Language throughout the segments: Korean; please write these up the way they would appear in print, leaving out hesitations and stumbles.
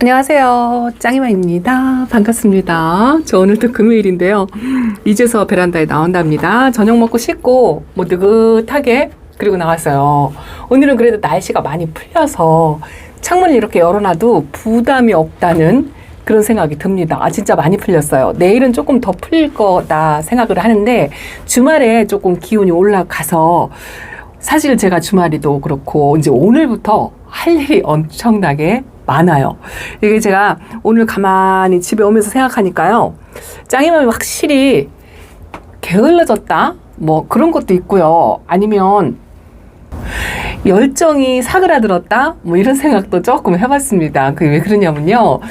안녕하세요. 짱이마입니다. 반갑습니다. 저 오늘도 금요일인데요. 이제서 베란다에 나온답니다. 저녁 먹고 씻고 뭐 느긋하게 그리고 나왔어요. 오늘은 그래도 날씨가 많이 풀려서 창문을 이렇게 열어놔도 부담이 없다는 그런 생각이 듭니다. 진짜 많이 풀렸어요. 내일은 조금 더 풀릴 거다 생각을 하는데 주말에 조금 기온이 올라가서 사실 제가 주말에도 그렇고 이제 오늘부터 할 일이 엄청나게 많아요. 이게 제가 오늘 가만히 집에 오면서 생각하니까요. 짱이맘이 확실히 게을러졌다? 뭐 그런 것도 있고요. 아니면 열정이 사그라들었다? 뭐 이런 생각도 조금 해봤습니다. 그게 왜 그러냐면요.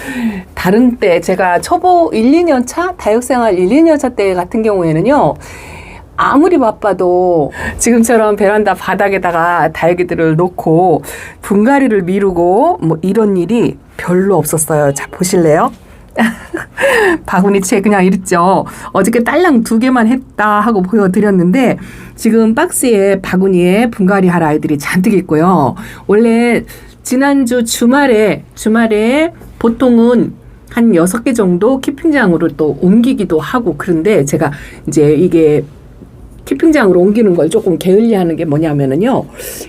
다른 때 제가 초보 1, 2년 차? 다육생활 1, 2년 차 때 같은 경우에는요. 아무리 바빠도 지금처럼 베란다 바닥에다가 다육이들을 놓고 분갈이를 미루고 뭐 이런 일이 별로 없었어요. 자, 보실래요? 바구니채 그냥 이랬죠. 어저께 딸랑 2개만 했다 하고 보여드렸는데 지금 박스에 바구니에 분갈이 할 아이들이 잔뜩 있고요. 원래 지난주 주말에 보통은 한 6개 정도 키핑장으로 또 옮기기도 하고 그런데 제가 이제 이게 키핑장으로 옮기는 걸 조금 게을리하는 게 뭐냐면은요.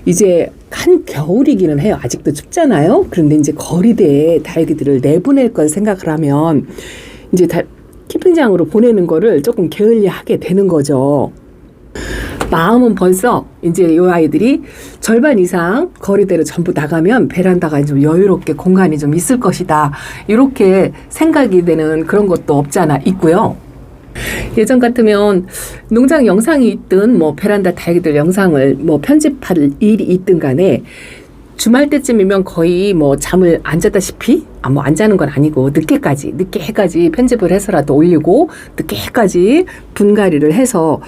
이제 한겨울이기는 해요. 아직도 춥잖아요. 그런데 이제 거리대에 다육이들을 내보낼 걸 생각을 하면 이제 키핑장으로 보내는 거를 조금 게을리하게 되는 거죠. 마음은 벌써 이제 이 아이들이 절반 이상 거리대로 전부 나가면 베란다가 좀 여유롭게 공간이 좀 있을 것이다. 이렇게 생각이 되는 그런 것도 없잖아 있고요. 예전 같으면 농장 영상이 있든 뭐 베란다 다육이들 영상을 뭐 편집할 일이 있든 간에 주말 때쯤이면 거의 뭐 잠을 안 잤다시피 뭐 안 자는 건 아니고 늦게까지 편집을 해서라도 올리고 늦게까지 분갈이를 해서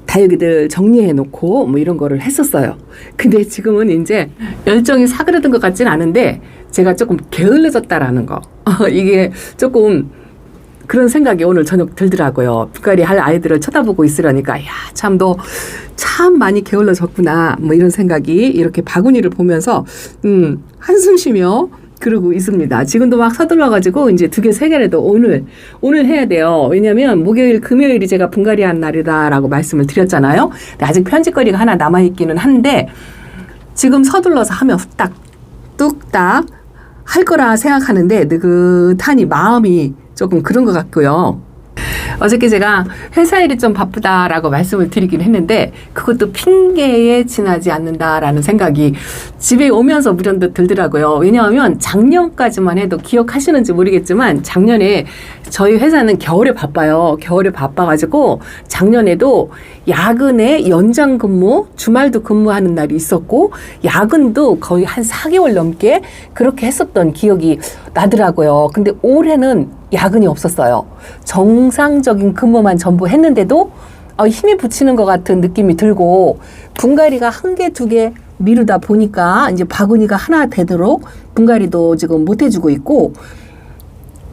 다육이들 정리해 놓고 뭐 이런 거를 했었어요. 근데 지금은 이제 열정이 사그라든 것 같진 않은데 제가 조금 게을러졌다라는 거 이게 조금 그런 생각이 오늘 저녁 들더라고요. 분갈이 할 아이들을 쳐다보고 있으려니까 참 너 참 많이 게을러졌구나 뭐 이런 생각이 이렇게 바구니를 보면서 한숨 쉬며 그러고 있습니다. 지금도 막 서둘러가지고 이제 2개, 3개라도 오늘 해야 돼요. 왜냐면 목요일, 금요일이 제가 분갈이 한 날이다라고 말씀을 드렸잖아요. 근데 아직 편집거리가 하나 남아있기는 한데 지금 서둘러서 하면 후딱 뚝딱 할 거라 생각하는데 느긋하니 마음이 조금 그런 것 같고요. 어저께 제가 회사 일이 좀 바쁘다라고 말씀을 드리긴 했는데 그것도 핑계에 지나지 않는다라는 생각이 집에 오면서 무련도 들더라고요. 왜냐하면 작년까지만 해도 기억하시는지 모르겠지만 작년에 저희 회사는 겨울에 바빠요. 겨울에 바빠가지고 작년에도 야근에 연장 근무, 주말도 근무하는 날이 있었고 야근도 거의 한 4개월 넘게 그렇게 했었던 기억이 나더라고요. 근데 올해는 야근이 없었어요. 정상적인 근무만 전부 했는데도 힘이 붙이는 것 같은 느낌이 들고 분갈이가 1개, 2개 미루다 보니까 이제 바구니가 하나 되도록 분갈이도 지금 못 해주고 있고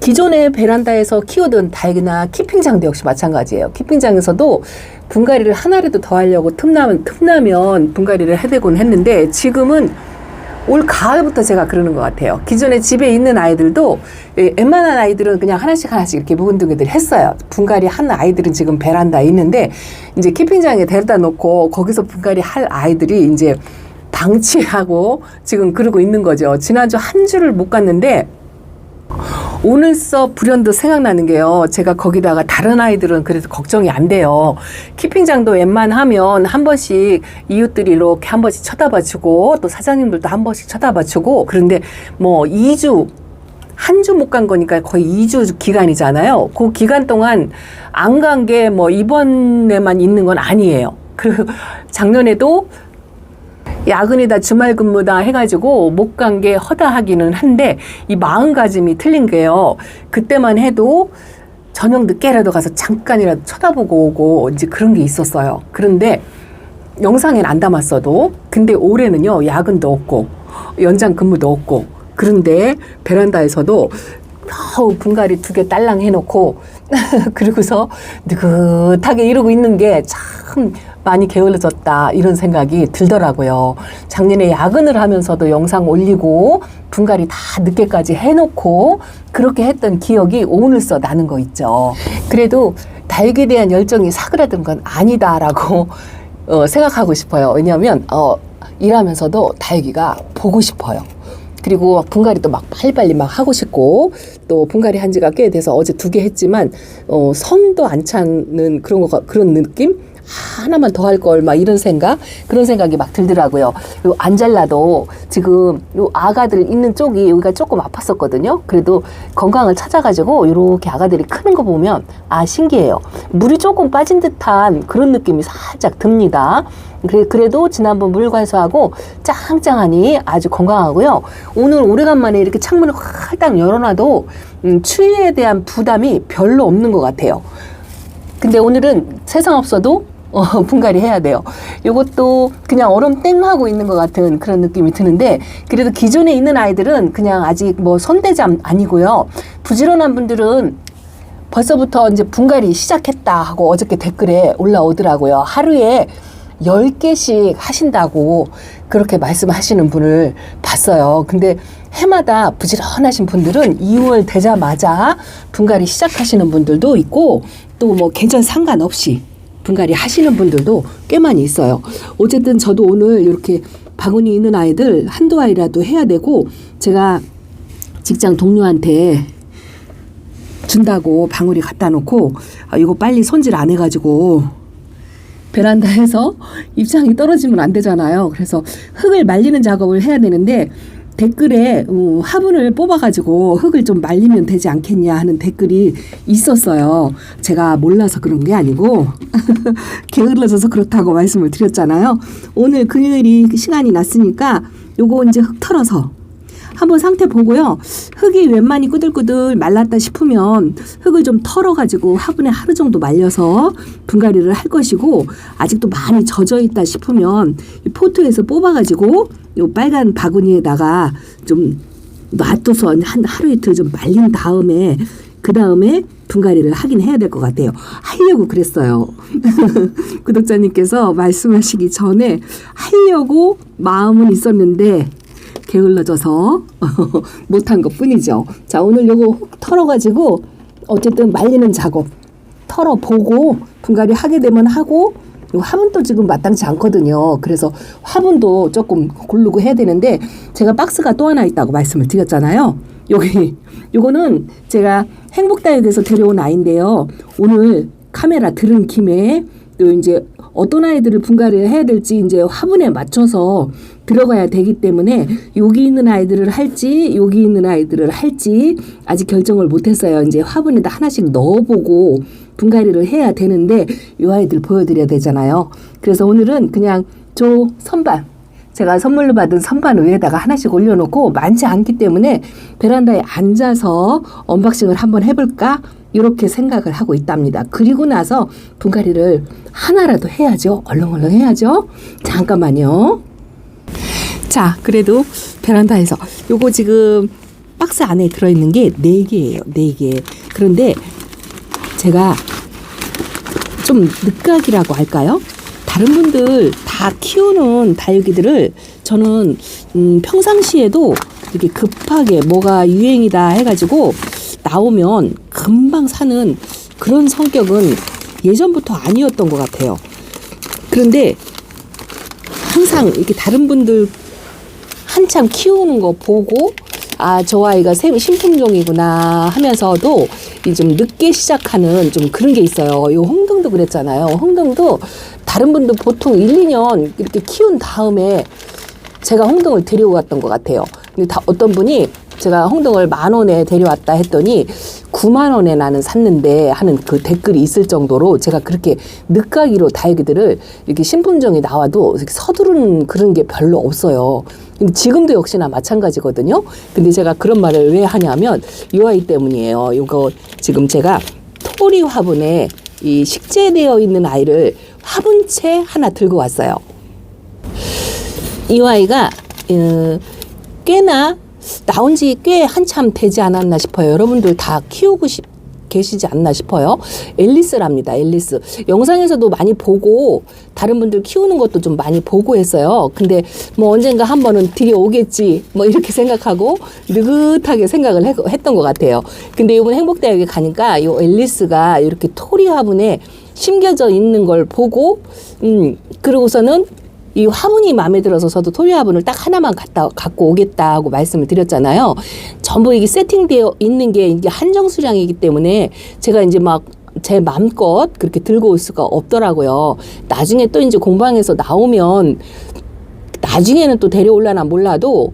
기존의 베란다에서 키우던 다육이나 키핑장도 역시 마찬가지예요. 키핑장에서도 분갈이를 하나라도 더 하려고 틈나면 분갈이를 해대곤 했는데 지금은 올 가을부터 제가 그러는 것 같아요. 기존에 집에 있는 아이들도 웬만한 아이들은 그냥 하나씩 이렇게 묵은둥이들 했어요. 분갈이 한 아이들은 지금 베란다에 있는데 이제 키핑장에 데려다 놓고 거기서 분갈이 할 아이들이 이제 방치하고 지금 그러고 있는 거죠. 지난주 한 주를 못 갔는데 오늘서 불현듯 생각나는 게요. 제가 거기다가 다른 아이들은 그래서 걱정이 안 돼요. 키핑장도 웬만하면 한 번씩 이웃들이 이렇게 한 번씩 쳐다봐주고 또 사장님들도 한 번씩 쳐다봐주고 그런데 뭐 2주 한 주 못 간 거니까 거의 2주 기간이잖아요. 그 기간 동안 안 간 게 뭐 이번에만 있는 건 아니에요. 그리고 작년에도 야근이다 주말 근무다 해가지고 못 간 게 허다하기는 한데 이 마음가짐이 틀린 게요. 그때만 해도 저녁 늦게라도 가서 잠깐이라도 쳐다보고 오고 이제 그런 게 있었어요. 그런데 영상엔 안 담았어도 근데 올해는요 야근도 없고 연장 근무도 없고 그런데 베란다에서도 분갈이 2개 딸랑 해놓고 그러고서 느긋하게 이러고 있는 게 참 많이 게을러졌다 이런 생각이 들더라고요. 작년에 야근을 하면서도 영상 올리고 분갈이 다 늦게까지 해놓고 그렇게 했던 기억이 오늘서 나는 거 있죠. 그래도 다육이에 대한 열정이 사그라든 건 아니다라고 생각하고 싶어요. 왜냐하면 일하면서도 다육이가 보고 싶어요. 그리고 분갈이도 막 빨리빨리 막 하고 싶고, 또 분갈이 한 지가 꽤 돼서 어제 2개 했지만 성도 안 차는 그런 느낌? 하나만 더 할 걸 막 이런 생각, 그런 생각이 막 들더라고요. 요 안젤라도 지금 요 아가들 있는 쪽이 여기가 조금 아팠었거든요. 그래도 건강을 찾아가지고 이렇게 아가들이 크는 거 보면 신기해요. 물이 조금 빠진 듯한 그런 느낌이 살짝 듭니다. 그래도 지난번 물 관수하고 짱짱하니 아주 건강하고요. 오늘 오래간만에 이렇게 창문을 활짝 열어놔도 추위에 대한 부담이 별로 없는 것 같아요. 근데 오늘은 세상 없어도 분갈이 해야 돼요. 이것도 그냥 얼음 땡하고 있는 것 같은 그런 느낌이 드는데, 그래도 기존에 있는 아이들은 그냥 아직 뭐 손대잠 아니고요. 부지런한 분들은 벌써부터 이제 분갈이 시작했다 하고 어저께 댓글에 올라오더라고요. 하루에 10개씩 하신다고 그렇게 말씀하시는 분을 봤어요. 근데 해마다 부지런하신 분들은 2월 되자마자 분갈이 시작하시는 분들도 있고, 또 뭐 계절 상관없이 분갈이 하시는 분들도 꽤 많이 있어요. 어쨌든 저도 오늘 이렇게 바구니 있는 아이들 한두 아이라도 해야 되고, 제가 직장 동료한테 준다고 방울이 갖다 놓고 이거 빨리 손질 안 해가지고 베란다에서 입장이 떨어지면 안 되잖아요. 그래서 흙을 말리는 작업을 해야 되는데, 댓글에 화분을 뽑아가지고 흙을 좀 말리면 되지 않겠냐 하는 댓글이 있었어요. 제가 몰라서 그런 게 아니고 게을러져서 그렇다고 말씀을 드렸잖아요. 오늘 금요일이 시간이 났으니까 요거 이제 흙 털어서 한번 상태 보고요. 흙이 웬만히 꾸들꾸들 말랐다 싶으면 흙을 좀 털어가지고 화분에 하루 정도 말려서 분갈이를 할 것이고, 아직도 많이 젖어 있다 싶으면 포트에서 뽑아가지고 요 빨간 바구니에다가 좀 놔둬서 하루 이틀 좀 말린 다음에 그 다음에 분갈이를 하긴 해야 될 것 같아요. 하려고 그랬어요. 구독자님께서 말씀하시기 전에 하려고 마음은 있었는데 게을러져서 못한 것 뿐이죠. 자, 오늘 요거 흙 털어가지고 어쨌든 말리는 작업 털어보고 분갈이 하게 되면 하고, 화분도 지금 마땅치 않거든요. 그래서 화분도 조금 고르고 해야 되는데, 제가 박스가 또 하나 있다고 말씀을 드렸잖아요. 요거는 제가 행복다육에서 데려온 아이인데요. 오늘 카메라 들은 김에 또 이제 어떤 아이들을 분갈이를 해야 될지 이제 화분에 맞춰서 들어가야 되기 때문에 여기 있는 아이들을 할지 여기 있는 아이들을 할지 아직 결정을 못했어요. 이제 화분에다 하나씩 넣어보고 분갈이를 해야 되는데 이 아이들 보여드려야 되잖아요. 그래서 오늘은 그냥 저 선반, 제가 선물로 받은 선반 위에다가 하나씩 올려놓고 많지 않기 때문에 베란다에 앉아서 언박싱을 한번 해볼까? 이렇게 생각을 하고 있답니다. 그리고 나서 분갈이를 하나라도 해야죠. 얼렁얼렁 해야죠. 잠깐만요. 자, 그래도 베란다에서 요거 지금 박스 안에 들어있는 게 4개예요. 4개. 그런데 제가 좀 늦각이라고 할까요? 다른 분들 다 키우는 다육이들을 저는 평상시에도 이렇게 급하게 뭐가 유행이다 해가지고 나오면 금방 사는 그런 성격은 예전부터 아니었던 것 같아요. 그런데 항상 이렇게 다른 분들 한참 키우는 거 보고 저 아이가 신품종이구나 하면서도 좀 늦게 시작하는 좀 그런 게 있어요. 요 홍등도 그랬잖아요. 홍등도 다른 분들 보통 1, 2년 이렇게 키운 다음에 제가 홍등을 데려왔던 것 같아요. 근데 어떤 분이 제가 홍등을 10,000원에 데려왔다 했더니 90,000원에 나는 샀는데 하는 그 댓글이 있을 정도로 제가 그렇게 늦가기로 다육이들을 이렇게 신품종이 나와도 서두르는 그런 게 별로 없어요. 근데 지금도 역시나 마찬가지거든요. 근데 제가 그런 말을 왜 하냐면 이 아이 때문이에요. 이거 지금 제가 토리 화분에 이 식재되어 있는 아이를 화분채 하나 들고 왔어요. 이 아이가 꽤나 나온 지 꽤 한참 되지 않았나 싶어요. 여러분들 다 키우고 계시지 않나 싶어요. 앨리스랍니다. 앨리스. 영상에서도 많이 보고 다른 분들 키우는 것도 좀 많이 보고 했어요. 근데 뭐 언젠가 한 번은 들여오겠지 뭐 이렇게 생각하고 느긋하게 생각을 했던 것 같아요. 근데 이번 행복대학에 가니까 이 앨리스가 이렇게 토리 화분에 심겨져 있는 걸 보고 그러고서는 이 화분이 마음에 들어서 저도 토리 화분을 딱 하나만 갖고 오겠다고 말씀을 드렸잖아요. 전부 이게 세팅되어 있는 게 이게 한정 수량이기 때문에 제가 이제 막 제 마음껏 그렇게 들고 올 수가 없더라고요. 나중에 또 이제 공방에서 나오면 나중에는 또 데려올라나 몰라도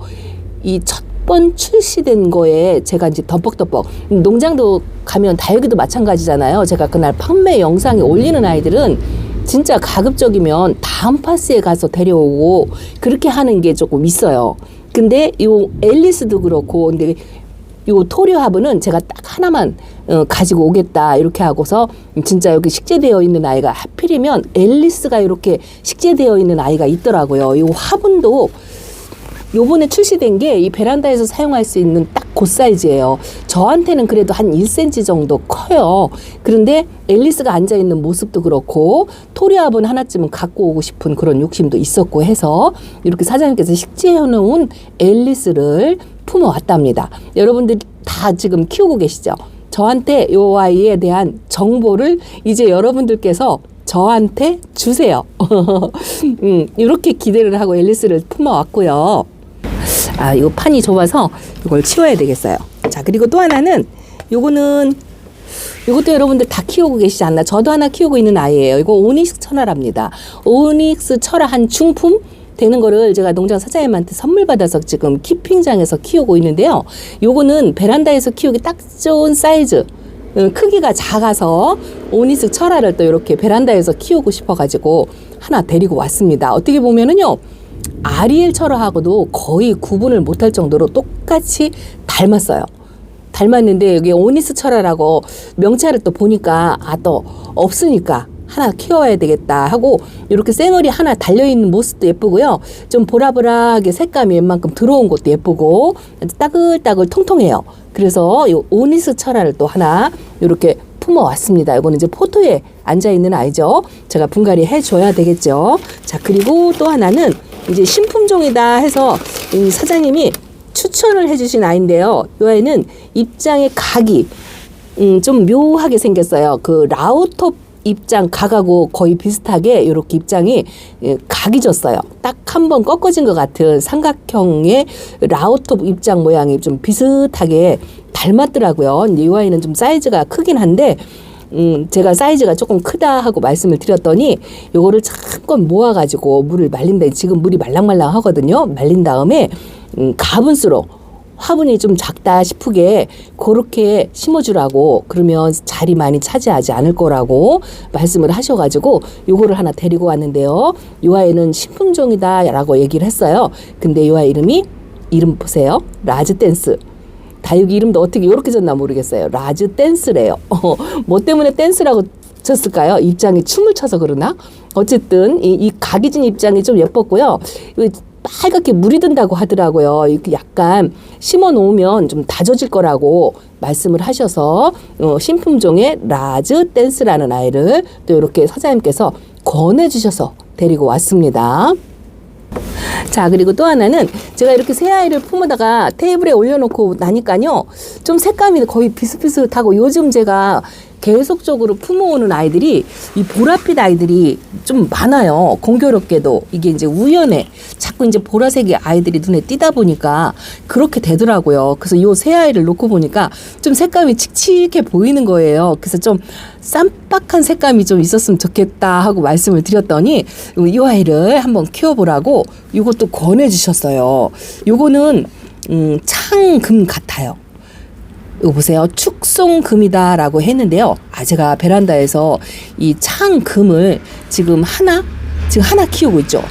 이 첫 번 출시된 거에 제가 이제 덤뻑덤뻑 농장도 가면 다육이도 마찬가지잖아요. 제가 그날 판매 영상에 올리는 아이들은 진짜 가급적이면 다음 파스에 가서 데려오고 그렇게 하는 게 조금 있어요. 근데 요 앨리스도 그렇고 근데 요 토리 화분은 제가 딱 하나만 가지고 오겠다 이렇게 하고서 진짜 여기 식재되어 있는 아이가 하필이면 앨리스가 이렇게 식재되어 있는 아이가 있더라고요. 요 화분도 요번에 출시된 게 이 베란다에서 사용할 수 있는 딱 그 사이즈예요. 저한테는 그래도 한 1cm 정도 커요. 그런데 앨리스가 앉아있는 모습도 그렇고 토리합은 하나쯤은 갖고 오고 싶은 그런 욕심도 있었고 해서 이렇게 사장님께서 식재해놓은 앨리스를 품어왔답니다. 여러분들이 다 지금 키우고 계시죠? 저한테 요 아이에 대한 정보를 이제 여러분들께서 저한테 주세요. 이렇게 기대를 하고 앨리스를 품어왔고요. 아, 이거 판이 좁아서 이걸 치워야 되겠어요. 자, 그리고 또 하나는 요것도 여러분들 다 키우고 계시지 않나? 저도 하나 키우고 있는 아이예요. 이거 오닉스 철화랍니다. 오닉스 철화 한 중품 되는 거를 제가 농장 사장님한테 선물 받아서 지금 키핑장에서 키우고 있는데요. 요거는 베란다에서 키우기 딱 좋은 사이즈. 크기가 작아서 오닉스 철화를 또 이렇게 베란다에서 키우고 싶어가지고 하나 데리고 왔습니다. 어떻게 보면은요, 아리엘 철화하고도 거의 구분을 못할 정도로 똑같이 닮았어요. 닮았는데 여기 오닉스 철화라고 명찰을 또 보니까 또 없으니까 하나 키워야 되겠다 하고 이렇게 쌩얼이 하나 달려있는 모습도 예쁘고요. 좀 보라보라하게 색감이 웬만큼 들어온 것도 예쁘고 따글따글 통통해요. 그래서 이 오닉스 철화를 또 하나 이렇게 품어왔습니다. 이거는 이제 포토에 앉아있는 아이죠. 제가 분갈이 해줘야 되겠죠. 자, 그리고 또 하나는 이제 신품종이다 해서 이 사장님이 추천을 해주신 아이인데요. 이 아이는 입장의 각이 좀 묘하게 생겼어요. 그 라우톱 입장 각하고 거의 비슷하게 이렇게 입장이 각이 졌어요. 딱 한 번 꺾어진 것 같은 삼각형의 라우톱 입장 모양이 좀 비슷하게 닮았더라고요. 이 아이는 좀 사이즈가 크긴 한데 제가 사이즈가 조금 크다 하고 말씀을 드렸더니 요거를 잠깐 모아가지고 물을 말린다. 지금 물이 말랑말랑 하거든요. 말린 다음에 가분수로 화분이 좀 작다 싶게 그렇게 심어주라고, 그러면 자리 많이 차지하지 않을 거라고 말씀을 하셔가지고 요거를 하나 데리고 왔는데요. 요 아이는 신품종이다 라고 얘기를 했어요. 근데 요 아이 이름 보세요. 라즈 댄스. 다육이 이름도 어떻게 이렇게 졌나 모르겠어요. 라즈 댄스래요. 뭐 때문에 댄스라고 쳤을까요? 입장이 춤을 춰서 그러나? 어쨌든 이 각이 진 입장이 좀 예뻤고요. 빨갛게 물이 든다고 하더라고요. 이렇게 약간 심어 놓으면 좀 다져질 거라고 말씀을 하셔서 신품종의 라즈 댄스라는 아이를 또 이렇게 사장님께서 권해주셔서 데리고 왔습니다. 자, 그리고 또 하나는 제가 이렇게 새 아이를 품어다가 테이블에 올려놓고 나니까요, 좀 색감이 거의 비슷비슷하고 요즘 제가 계속적으로 품어오는 아이들이 이 보랏빛 아이들이 좀 많아요. 공교롭게도 이게 이제 우연에 자꾸 이제 보라색의 아이들이 눈에 띄다 보니까 그렇게 되더라고요. 그래서 이 새 아이를 놓고 보니까 좀 색감이 칙칙해 보이는 거예요. 그래서 좀 쌈박한 색감이 좀 있었으면 좋겠다 하고 말씀을 드렸더니 이 아이를 한번 키워보라고 이것도 권해주셨어요. 요거는 창금 같아요. 이거 보세요. 축송금이다라고 했는데요. 제가 베란다에서 이 창금을 지금 하나 키우고 있죠.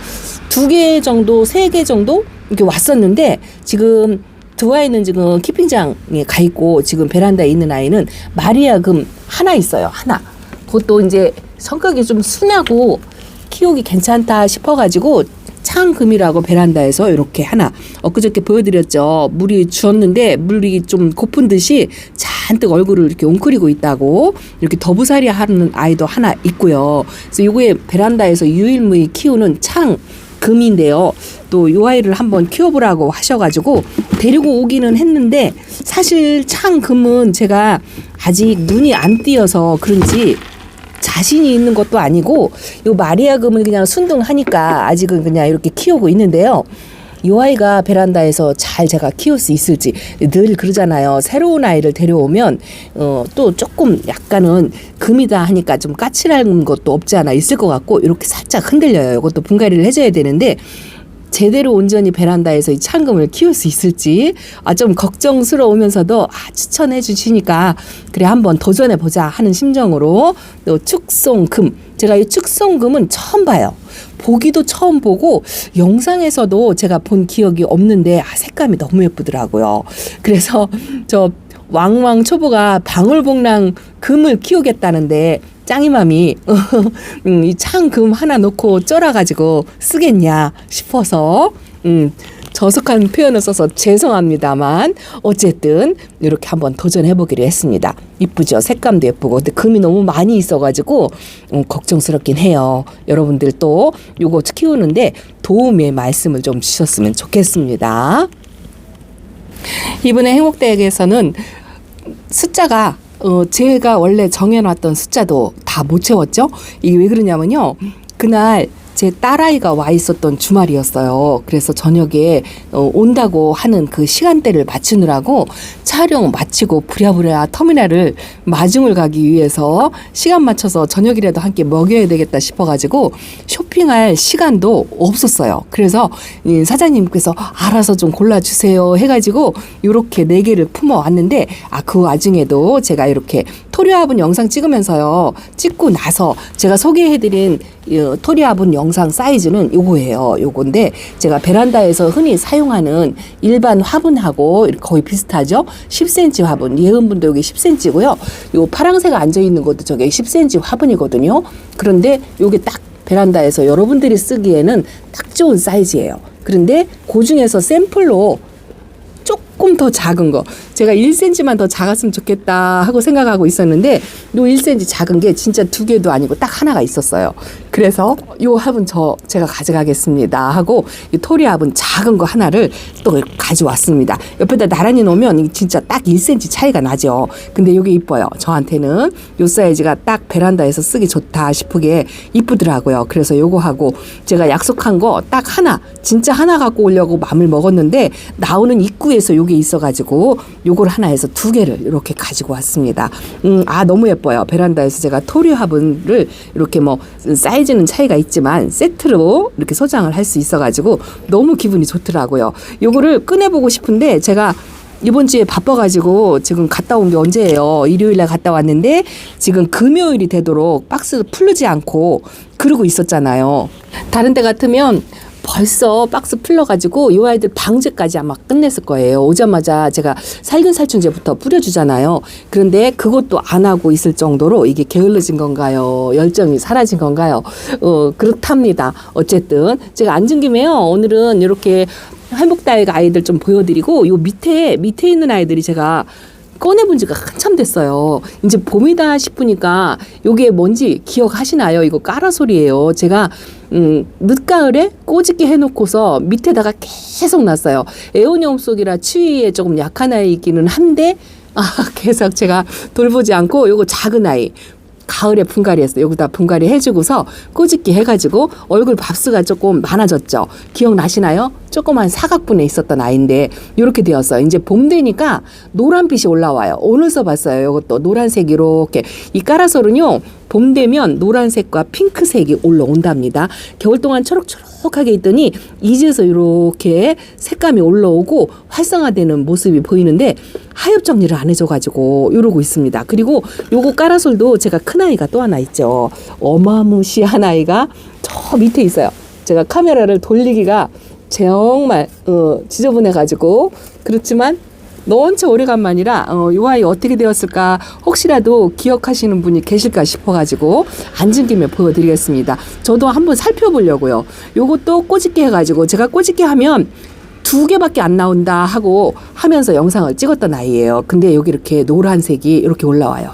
2개 정도, 3개 정도 이렇게 왔었는데 지금 두 아이는 지금 키핑장에 가 있고 지금 베란다에 있는 아이는 마리아금 하나 있어요. 하나. 그것도 이제 성격이 좀 순하고 키우기 괜찮다 싶어가지고 창금이라고 베란다에서 이렇게 하나 엊그저께 보여드렸죠. 물이 주었는데 물이 좀 고픈 듯이 잔뜩 얼굴을 이렇게 웅크리고 있다고 이렇게 더부살이 하는 아이도 하나 있고요. 그래서 요거에 베란다에서 유일무이 키우는 창금인데요. 또 이 아이를 한번 키워보라고 하셔가지고 데리고 오기는 했는데 사실 창금은 제가 아직 눈이 안 띄어서 그런지 자신이 있는 것도 아니고 요 마리아금은 그냥 순둥하니까 아직은 그냥 이렇게 키우고 있는데요. 이 아이가 베란다에서 잘 제가 키울 수 있을지 늘 그러잖아요. 새로운 아이를 데려오면 또 조금 약간은 금이다 하니까 좀 까칠한 것도 없지 않아 있을 것 같고 이렇게 살짝 흔들려요. 이것도 분갈이를 해줘야 되는데 제대로 온전히 베란다에서 이 창금을 키울 수 있을지 좀 걱정스러우면서도 추천해 주시니까 그래 한번 도전해 보자 하는 심정으로 또 축송금, 제가 이 축송금은 처음 봐요. 보기도 처음 보고 영상에서도 제가 본 기억이 없는데 색감이 너무 예쁘더라고요. 그래서 저 왕왕 초보가 방울복랑 금을 키우겠다는데 짱이맘이 이 창금 하나 놓고 쩔어가지고 쓰겠냐 싶어서 저속한 표현을 써서 죄송합니다만 어쨌든 이렇게 한번 도전해보기로 했습니다. 이쁘죠? 색감도 예쁘고 근데 금이 너무 많이 있어가지고 걱정스럽긴 해요. 여러분들 또 요거 키우는데 도움의 말씀을 좀 주셨으면 좋겠습니다. 이번에 행복대학에서는 숫자가 제가 원래 정해놨던 숫자도 다 못 채웠죠. 이게 왜 그러냐면요. 그날 제 딸아이가 와 있었던 주말이었어요. 그래서 저녁에 온다고 하는 그 시간대를 맞추느라고 촬영 마치고 부랴부랴 터미널을 마중을 가기 위해서 시간 맞춰서 저녁이라도 함께 먹여야 되겠다 싶어가지고 쇼핑할 시간도 없었어요. 그래서 사장님께서 알아서 좀 골라주세요 해가지고 이렇게 4개를 품어왔는데 그 와중에도 제가 이렇게 토리화분 영상 찍으면서요. 찍고 나서 제가 소개해드린 토리화분 영상 사이즈는 요거예요. 요건데 제가 베란다에서 흔히 사용하는 일반 화분하고 거의 비슷하죠. 10cm 화분. 예은분도 여기 10cm고요. 요 파랑새가 앉아있는 것도 저게 10cm 화분이거든요. 그런데 요게 딱 베란다에서 여러분들이 쓰기에는 딱 좋은 사이즈예요. 그런데 그 중에서 샘플로 조금 더 작은 거 제가 1cm만 더 작았으면 좋겠다 하고 생각하고 있었는데 요 1cm 작은 게 진짜 2개도 아니고 딱 하나가 있었어요. 그래서 요 화분 제가 가져가겠습니다 하고 이 토리 화분 작은 거 하나를 또 가져왔습니다. 옆에다 나란히 놓으면 진짜 딱 1cm 차이가 나죠. 근데 요게 이뻐요. 저한테는 요 사이즈가 딱 베란다에서 쓰기 좋다 싶게 이쁘더라고요. 그래서 요거 하고 제가 약속한 거 딱 하나 진짜 하나 갖고 오려고 마음을 먹었는데 나오는 입구에서 요게 있어가지고 요걸 하나 해서 2개를 이렇게 가지고 왔습니다. 너무 예뻐요. 베란다에서 제가 토리 화분을 이렇게 뭐 사이즈는 차이가 있지만 세트로 이렇게 소장을 할 수 있어가지고 너무 기분이 좋더라고요. 요거를 꺼내보고 싶은데 제가 이번 주에 바빠가지고 지금 갔다 온 게 언제예요? 일요일날 갔다 왔는데 지금 금요일이 되도록 박스 풀르지 않고 그러고 있었잖아요. 다른 데 같으면 벌써 박스 풀러가지고 이 아이들 방제까지 아마 끝냈을 거예요. 오자마자 제가 살균살충제부터 뿌려주잖아요. 그런데 그것도 안 하고 있을 정도로 이게 게을러진 건가요? 열정이 사라진 건가요? 그렇답니다. 어쨌든 제가 앉은 김에요. 오늘은 이렇게 행복다육 아이들 좀 보여드리고 요 밑에 있는 아이들이 제가 꺼내본 지가 한참 됐어요. 이제 봄이다 싶으니까 요게 뭔지 기억하시나요? 이거 까라솔이에요. 제가 늦가을에 꼬집게 해놓고서 밑에다가 계속 놨어요. 에오니움 속이라 추위에 조금 약한 아이이기는 한데 계속 제가 돌보지 않고 요거 작은 아이 가을에 분갈이 했어요. 여기다 분갈이 해주고서 꼬집기 해가지고 얼굴 밥수가 조금 많아졌죠. 기억나시나요? 조그만 사각분에 있었던 아이인데 이렇게 되었어요. 이제 봄 되니까 노란빛이 올라와요. 오늘 써봤어요. 이것도 노란색 이렇게. 이 까라솔은요. 봄 되면 노란색과 핑크색이 올라온답니다. 겨울 동안 초록초록하게 있더니 이제서 이렇게 색감이 올라오고 활성화되는 모습이 보이는데 하엽 정리를 안 해줘가지고 이러고 있습니다. 그리고 요거 까라솔도 제가 큰 아이가 또 하나 있죠. 어마무시한 아이가 저 밑에 있어요. 제가 카메라를 돌리기가 정말 지저분해가지고 그렇지만 너무 오래간만이라 이 아이 어떻게 되었을까 혹시라도 기억하시는 분이 계실까 싶어가지고 앉은 김에 보여드리겠습니다. 저도 한번 살펴보려고요. 요것도 꼬집게 해가지고 제가 꼬집게 하면 2개밖에 안 나온다 하고 하면서 영상을 찍었던 아이예요. 근데 여기 이렇게 노란색이 이렇게 올라와요.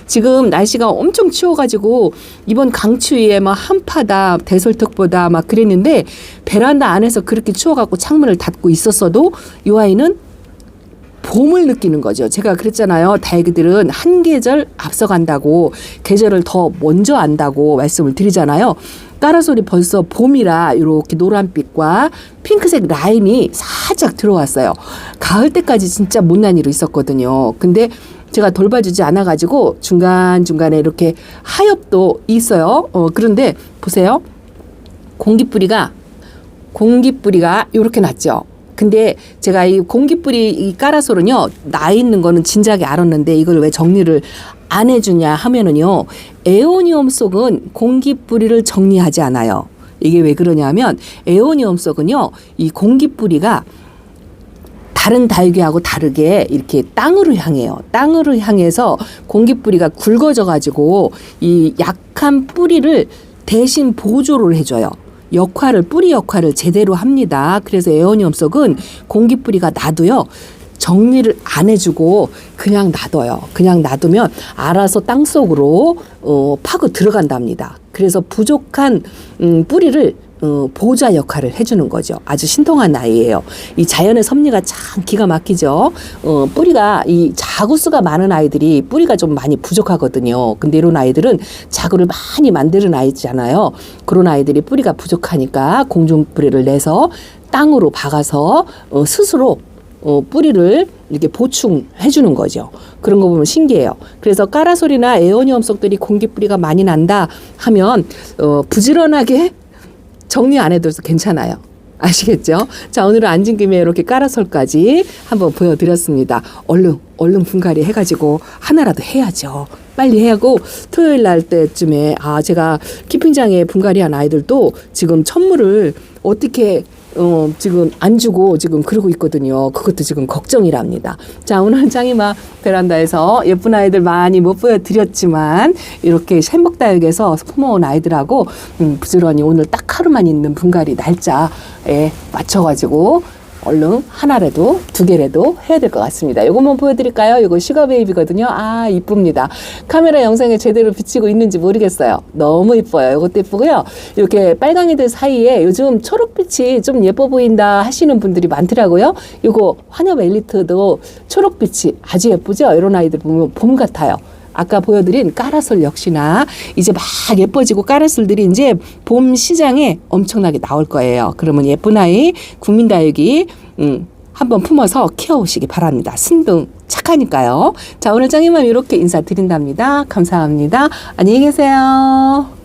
지금 날씨가 엄청 추워가지고 이번 강추위에 막 한파다 대설특보다 막 그랬는데 베란다 안에서 그렇게 추워갖고 창문을 닫고 있었어도 이 아이는 봄을 느끼는 거죠. 제가 그랬잖아요. 다육이들은 한 계절 앞서간다고 계절을 더 먼저 안다고 말씀을 드리잖아요. 까라솔이 벌써 봄이라 이렇게 노란빛과 핑크색 라인이 살짝 들어왔어요. 가을 때까지 진짜 못난이로 있었거든요. 근데 제가 돌봐주지 않아가지고 중간중간에 이렇게 하엽도 있어요. 그런데 보세요. 공기뿌리가 이렇게 났죠. 근데 제가 이 공기뿌리 이 까라솔은요, 나 있는 거는 진작에 알았는데 이걸 왜 정리를 안 해주냐 하면은요, 에오니움 속은 공기뿌리를 정리하지 않아요. 이게 왜 그러냐면 에오니움 속은요, 이 공기뿌리가 다른 다육이하고 다르게 이렇게 땅으로 향해요. 땅으로 향해서 공기뿌리가 굵어져 가지고 이 약한 뿌리를 대신 보조를 해줘요. 뿌리 역할을 제대로 합니다. 그래서 에오니움 속은 공기뿌리가 나도요, 정리를 안 해주고 그냥 놔둬요. 그냥 놔두면 알아서 땅 속으로 파고 들어간답니다. 그래서 부족한 뿌리를 보호자 역할을 해주는 거죠. 아주 신통한 아이예요. 이 자연의 섭리가 참 기가 막히죠. 뿌리가 이 자구수가 많은 아이들이 뿌리가 좀 많이 부족하거든요. 근데 이런 아이들은 자구를 많이 만드는 아이잖아요. 그런 아이들이 뿌리가 부족하니까 공중뿌리를 내서 땅으로 박아서 스스로 뿌리를 이렇게 보충해 주는 거죠. 그런 거 보면 신기해요. 그래서 까라솔이나 에오니움 속들이 공기뿌리가 많이 난다 하면 부지런하게 정리 안 해도 괜찮아요. 아시겠죠? 자, 오늘은 앉은 김에 이렇게 까라솔까지 한번 보여드렸습니다. 얼른 분갈이 해가지고 하나라도 해야죠. 빨리 하고 토요일 날 때쯤에 제가 키핑장에 분갈이한 아이들도 지금 천물을 어떻게 지금 안 주고 지금 그러고 있거든요. 그것도 지금 걱정이랍니다. 자, 오늘 짱이마 베란다에서 예쁜 아이들 많이 못 보여드렸지만 이렇게 샘목다육에서 품어온 아이들하고 부지런히 오늘 딱 하루만 있는 분갈이 날짜에 맞춰가지고 얼른 하나라도 2개라도 해야 될 것 같습니다. 요것만 보여드릴까요? 요거 슈가베이비거든요. 이쁩니다. 카메라 영상에 제대로 비치고 있는지 모르겠어요. 너무 이뻐요. 요것도 이쁘고요. 이렇게 빨강이들 사이에 요즘 초록빛이 좀 예뻐 보인다 하시는 분들이 많더라고요. 요거 환엽 엘리트도 초록빛이 아주 예쁘죠? 이런 아이들 보면 봄 같아요. 아까 보여드린 까라솔 역시나 이제 막 예뻐지고 까라솔들이 이제 봄 시장에 엄청나게 나올 거예요. 그러면 예쁜 아이 국민다육이 한번 품어서 키워오시기 바랍니다. 순둥 착하니까요. 자, 오늘 짱이맘 이렇게 인사드린답니다. 감사합니다. 안녕히 계세요.